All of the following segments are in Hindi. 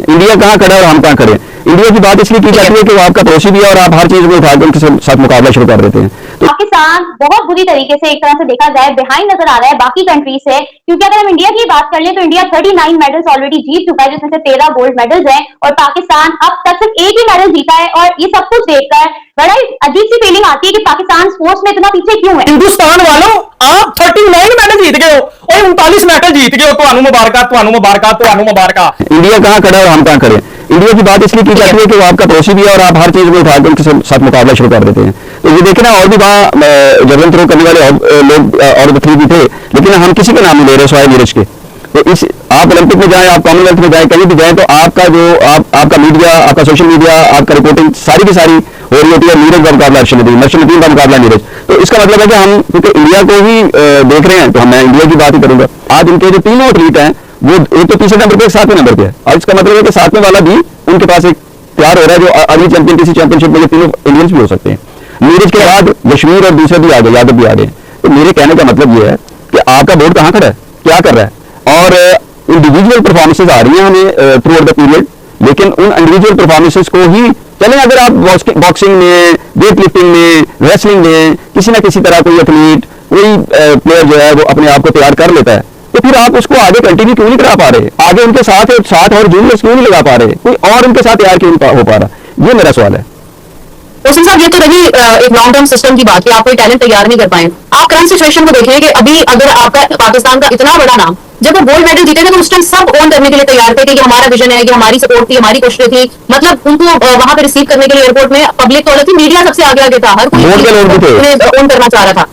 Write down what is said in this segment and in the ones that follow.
इंडिया कहाँ खड़ा है और हम कहाँ खड़े हैं। इंडिया की बात इसलिए की जाती है कि वो आपका पड़ोसी भी है और आप हर चीज में उठाकर उनके साथ मुकाबला शुरू कर देते हैं। तो पाकिस्तान बहुत बुरी तरीके से एक तरह से देखा जाए बिहाइंड नजर आ रहा है बाकी कंट्री से, क्योंकि अगर हम इंडिया की बात कर लें तो इंडिया 39 मेडल्स ऑलरेडी जीत चुका है, जिसमें से 13 गोल्ड मेडल्स हैं, और पाकिस्तान अब तक सिर्फ एक ही मेडल जीता है। और ये सब कुछ देखकर बड़ा अजीब सी फीलिंग आती है कि पाकिस्तान स्पोर्ट्स में इतना पीछे क्यों है। हिंदुस्तान वालों, आप 39 मेडल जीत गए हो और 39 मेडल जीत गए हो, तो मुबारक, इंडिया कहाँ खड़ा है और हम कहाँ खड़े हैं। इंडिया की बात इसलिए की जाती है कि वो आपका पड़ोसी भी है और आप हर चीज में उठाकर उनके साथ मुकाबला शुरू कर देते हैं। तो ये देखे ना, और भी वहाँ जबरन थ्रो करने वाले लोग और एथलीट भी थे, लेकिन हम किसी का नाम नहीं ले रहे सिवाय नीरज के। तो इस आप ओलंपिक में जाएं, आप कॉमनवेल्थ में जाएं, कहीं भी जाएं, तो आपका जो आपका मीडिया, आपका सोशल मीडिया, आपका रिपोर्टिंग सारी की सारी हो रही होती है नीरज का मुकाबला अर्शद नदीम का मुकाबला नीरज। तो इसका मतलब है कि हम क्योंकि इंडिया को ही देख रहे हैं, तो मैं इंडिया की बात ही करूंगा। आज उनके जो तीनों एथलीट हैं वो एक तो तीसरे नंबर पे, 7वें नंबर पे है, और इसका मतलब है कि 7वें वाला भी उनके पास एक तैयार हो रहा है जो अगली चैंपियन किसी चैंपियनशिप में तीनों इंडियंस भी हो सकते हैं। नीरज के बाद यशवीर और दूसरे भी आ गए, यादव भी आ गए। तो मेरे कहने का मतलब ये है कि आपका बोर्ड कहाँ खड़ा है, क्या कर रहा है, और इंडिविजुअल परफॉर्मेंसेज आ रही हैं हमें थ्रू आउट द पीरियड, लेकिन उन इंडिविजुअल परफॉर्मेंसेज को ही चलें। अगर आप बॉक्सिंग में, वेट लिफ्टिंग में, रेसलिंग में किसी ना किसी तरह कोई एथलीट, कोई प्लेयर जो है वो अपने आप को तैयार कर लेता है, तो फिर आप उसको आगे कंटिन्यू क्यों नहीं करा पा रहे, आगे उनके साथ और जूनियर्स क्यों नहीं लगा पा रहे, कोई और उनके साथ तैयार क्यों नहीं हो पा रहा। ये मेरा सवाल है। उसी साहब, ये तो रही एक लॉन्ग टर्म सिस्टम की बात कि आप कोई टैलेंट तैयार नहीं कर पाए। आप करंट सिचुएशन को देखें कि अभी अगर आपका पाकिस्तान का इतना बड़ा नाम, जब वो गोल्ड मेडल जीते थे तो उस टाइम सब ओन करने के लिए तैयार थे कि हमारा विजन है, कि हमारी सपोर्ट थी, हमारी कोशिशें थी। मतलब उनको वहां पे रिसीव करने के लिए एयरपोर्ट में पब्लिक तो अलग थी, मीडिया सबसे आगे आगे था, हर कोई ओन करना चाह रहा था,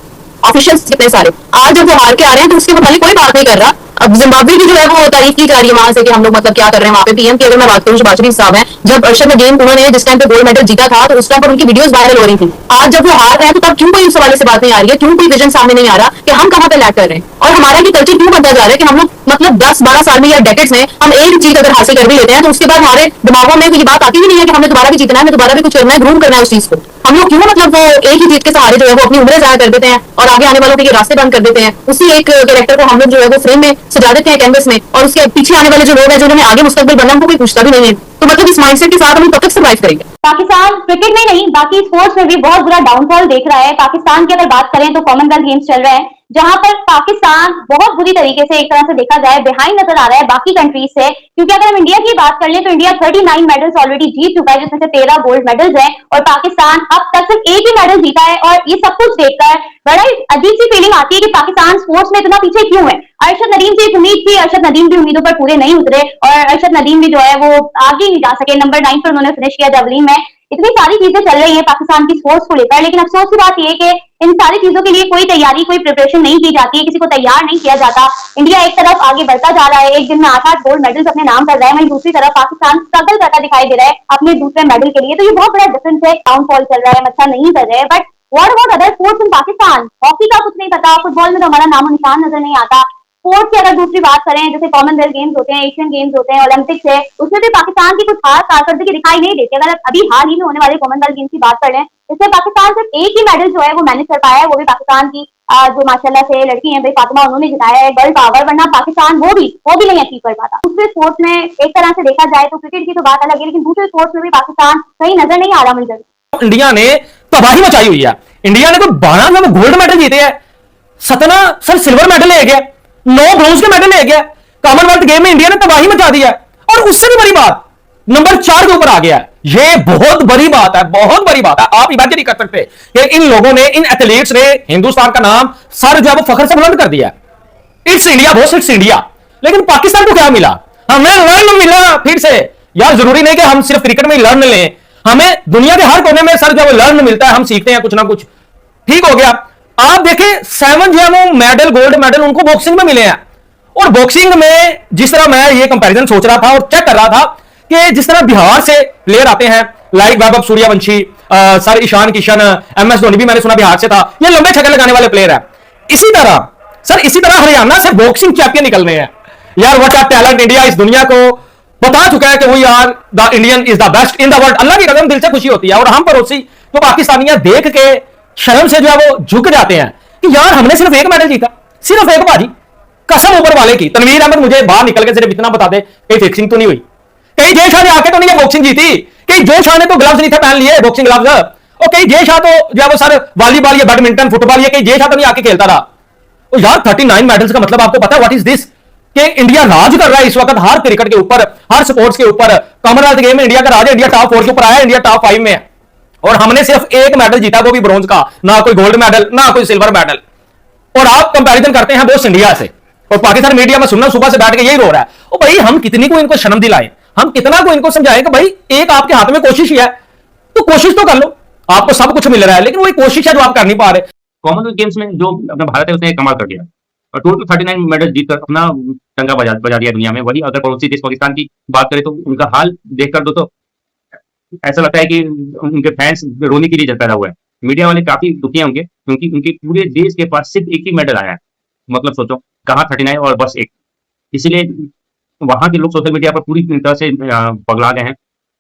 ऑफिशियल्स कितने सारे। आज जब वो हार के आ रहे हैं तो उसके मुताबिक कोई बात नहीं कर रहा। अब जिम्बाब्वे की जो है वो तारीफ की जा रही है वहां से कि हम लोग मतलब क्या कर रहे हैं वहां पे। पीएम की अगर मैं बात करूं, शहबाज शरीफ साहब हैं, जब अर्शद नदीम उन्होंने जिस टाइम पे गोल्ड मेडल जीता था तो उस टाइम पर उनकी वीडियोस वायरल हो रही थी। आज जब वो हार रहे हैं तो तब क्यों कोई उस हवाले से बात नहीं आ रही है, क्यों कोई विजन सामने नहीं आ रहा कि हम कहां पे लैग कर रहे हैं, और हमारा ये कल्चर क्यों बनता जा रहा है कि हम लोग मतलब 10-12 साल में या डेकेड्स में हम एक चीज अगर हासिल कर भी लेते हैं तो उसके बाद हमारे दिमागों में ये बात आती ही नहीं है कि हमने दोबारा भी जीतना है, हमें दोबारा भी कुछ करना है, ग्रूम करना है उस चीज को। हम लोग क्यों मतलब वो एक ही जीत के सहारे जो है वो अपनी उम्रें जाया कर देते हैं और आगे आने वालों के रास्ते बंद कर देते हैं। उसी एक कैरेक्टर को हम लोग जो है वो फ्रेम में सजा देते हैं कैनवस में, और उसके पीछे आने वाले जो लोग हैं जो उन्हें आगे मुस्तकबिल बनना उनको कोई पूछता भी नहीं है। तो मतलब इस माइंडसेट के साथ हम कब तक सर्वाइव करेंगे। पाकिस्तान क्रिकेट में नहीं बाकी स्पोर्ट्स में भी बहुत बुरा डाउनफॉल देख रहा है। पाकिस्तान की अगर बात करें तो कॉमनवेल्थ गेम्स चल रहे हैं, जहां पर पाकिस्तान बहुत बुरी तरीके से एक तरह से देखा जाए बिहाइंड नजर आ रहा है बाकी कंट्रीज से, क्योंकि अगर हम इंडिया की बात कर लें तो इंडिया 39 मेडल्स ऑलरेडी जीत चुका है, जिसमें से 13 गोल्ड मेडल्स हैं, और पाकिस्तान अब तक सिर्फ एक ही मेडल जीता है। और ये सब कुछ देखकर बड़ा अजीब सी फीलिंग आती है कि पाकिस्तान स्पोर्ट्स में इतना पीछे क्यों है। अर्शद नदीम से एक उम्मीद थी, अर्शद नदीम भी उम्मीदों पर पूरे नहीं उतरे, और अर्शद नदीम भी जो है वो आगे नहीं जा सके, नंबर 9 पर उन्होंने फिनिश किया जेवलिन में। इतनी सारी चीजें चल रही है पाकिस्तान की स्पोर्ट्स को लेकर, लेकिन अफसोस की बात यह है कि इन सारी चीजों के लिए कोई तैयारी, कोई प्रिपरेशन नहीं की जाती है, किसी को तैयार नहीं किया जाता। इंडिया एक तरफ आगे बढ़ता जा रहा है, एक दिन में 8-8 गोल्ड मेडल्स अपने नाम कर रहा है, वहीं दूसरी तरफ पाकिस्तान स्ट्रगल करता दिखाई दे रहा है अपने दूसरे मेडल के लिए। तो ये बहुत बड़ा डिफरेंस है, डाउनफॉल चल रहा है, अच्छा नहीं कर रहे हैं। But what about other sports in Pakistan? Hockey का कुछ नहीं पता, फुटबॉल में तो हमारा नामो निशान नजर नहीं आता। स्पोर्ट्स की अगर दूसरी बात करें, जैसे कॉमनवेल्थ गेम्स होते हैं, एशियन गेम्स होते हैं, ओलंपिक्स है, उसमें भी पाकिस्तान की कुछ खास कारकर्दगी दिखाई नहीं देती। अगर अभी हाल ही में होने वाले कॉमनवेल्थ गेम्स की बात कर लें, इसमें पाकिस्तान सिर्फ एक ही मेडल जो है वो मैनेज कर पाया है, वो भी पाकिस्तान की जो माशाल्लाह से लड़की है भाई फातिमा, उन्होंने जिताया है वर्ल्ड पावर, वरना पाकिस्तान वो भी नहीं अचीव कर पाता। दूसरे स्पोर्ट्स में एक तरह से देखा जाए तो क्रिकेट की तो बात अलग है, लेकिन दूसरे स्पोर्ट्स में भी पाकिस्तान कहीं नजर नहीं आ रहा मंजर। इंडिया ने तबाही मचाई हुई है। इंडिया ने कोई 12 गोल्ड मेडल जीते हैं, 17 सर सिल्वर मेडल ले गया, 9 ब्रोंज के मेडल ले गया। कॉमनवेल्थ गेम में इंडिया ने तबाही मचा दी है, और उससे भी बड़ी बात नंबर 4 के ऊपर आ गया है। ये बहुत बड़ी बात है, बहुत बड़ी बात है। आप इमेजिन नहीं कर सकते कि इन लोगों ने, इन एथलीट्स ने हिंदुस्तान का नाम सर जो है वो फखर से बुलंद कर दिया। It's India boss, it's India. लेकिन पाकिस्तान को क्या मिला? हमें लर्न मिला फिर से। यार जरूरी नहीं कि हम सिर्फ क्रिकेट में ही लर्न लें, हमें दुनिया के हर कोने में सर जो है लर्न मिलता है, हम सीखते हैं कुछ ना कुछ। ठीक हो गया। आप देखें 7 जो है वो मेडल, गोल्ड मेडल उनको बॉक्सिंग में मिले हैं। और बॉक्सिंग में जिस तरह मैं ये कंपैरिजन सोच रहा था और चेक कर रहा था कि जिस तरह बिहार से प्लेयर आते हैं like Vaibhav Suryavanshi, sir Ishan Kishan, MS Dhoni भी मैंने सुना बिहार से था, ये लंबे छक्के लगाने वाले प्लेयर है। इसी तरह हरियाणा से बॉक्सिंग चैंपियन निकलने हैं। यार व्हाट अ टैलेंट! इंडिया इस दुनिया को बता चुका है कि we are the Indian is the best in the world. Allah की कसम दिल से खुशी होती है। और हम पड़ोसी जो पाकिस्तानियां देख के शर्म से जो है वो झुक जाते हैं कि यार हमने सिर्फ एक मेडल जीता, सिर्फ एक। भाजी कसम ऊपर वाले की, तनवीर अहमद मुझे बाहर निकल के सिर्फ इतना बता दे कि फिक्सिंग तो नहीं हुई, कई जय शाह ने आके तो नहीं बॉक्सिंग जीती, कई जय शाह ने तो ग्लव्स नहीं थे पहन लिए बॉक्सिंग ग्लव्स, और कई जय शाह तो जो है वो सर वॉलीबॉल या बैडमिंटन फुटबॉल या कई जय शाह तो नहीं आके खेलता था। तो यार 39 मेडल्स का मतलब आपको पता है व्हाट इज दिस, कि इंडिया राज कर रहा है इस वक्त हर क्रिकेट के ऊपर, हर स्पोर्ट्स के ऊपर। कॉमनवेल्थ गेम में इंडिया का राज है, इंडिया टॉप 4 के ऊपर आया, इंडिया टॉप 5 में है, और हमने सिर्फ एक मेडल जीता, वो भी ब्रोंज का, ना कोई गोल्ड मेडल ना कोई सिल्वर मेडल। और आप कंपैरिजन करते हैं बोस इंडिया से, और पाकिस्तान मीडिया में सुनना सुबह से बैठ के यही रो रहा है। ओ भाई हम कितनी को इनको शर्म दिलाएं, हम कितना को इनको समझाएं कि भाई एक आपके हाथ में कोशिश ही है, तो कोशिश तो कर लो, आपको सब कुछ मिल रहा है, लेकिन वही कोशिश है जो आप कर नहीं पा रहे। कॉमनवेल्थ गेम्स में जो अपना भारत है उसने कमाल कर दिया और टोटल 39 मेडल जीतकर अपना टंगा बजा दिया दुनिया में। वही अगर पड़ोसी देश पाकिस्तान की बात करें तो उनका हाल देखकर तो ऐसा लगता है कि उनके फैंस रोने के लिए पैदा हुआ है। मीडिया वाले काफी दुखी हैं उनके, क्योंकि उनके पूरे देश के पास सिर्फ एक ही मेडल आया है। मतलब सोचो कहाँ 39 और बस एक। इसीलिए वहां के लोग सोशल मीडिया पर पूरी तरह से पगला गए हैं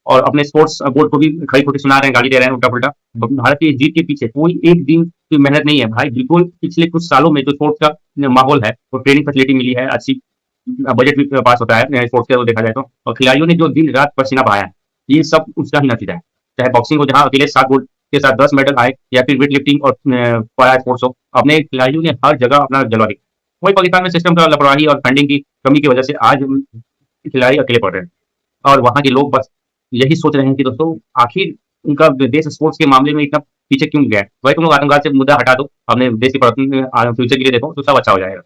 और अपने स्पोर्ट्स बोर्ड को भी खड़ी खोटी सुना रहे हैं, गाली दे रहे हैं उल्टा पुल्टा। भारत की जीत के पीछे कोई एक दिन की मेहनत नहीं है भाई, बिल्कुल पिछले कुछ सालों में जो स्पोर्ट्स का माहौल है, वो ट्रेनिंग फैसिलिटी मिली है, अच्छी बजट भी पास होता है स्पोर्ट्स का, तो देखा जाए तो, और खिलाड़ियों ने जो दिन रात पसीना बहाया है, ये सब उसका ही नतीजा है। चाहे बॉक्सिंग को जहाँ अकेले 7 गोल्ड के साथ 10 मेडल आए, या फिर वेट लिफ्टिंग और पैरा स्पोर्ट्स हो, अपने खिलाड़ियों ने हर जगह अपना जलवा दिखाया। वही पाकिस्तान में सिस्टम का लापरवाही और फंडिंग की कमी की वजह से आज खिलाड़ी अकेले पड़ रहे हैं, और वहाँ के लोग बस यही सोच रहे हैं कि दोस्तों आखिर उनका देश स्पोर्ट्स के मामले में इतना पीछे क्यों गया है। भाई तुम लोग आतंकवाद से मुद्दा हटा दो, अपने देश के फ्यूचर के लिए देखो, तो सब अच्छा हो जाएगा।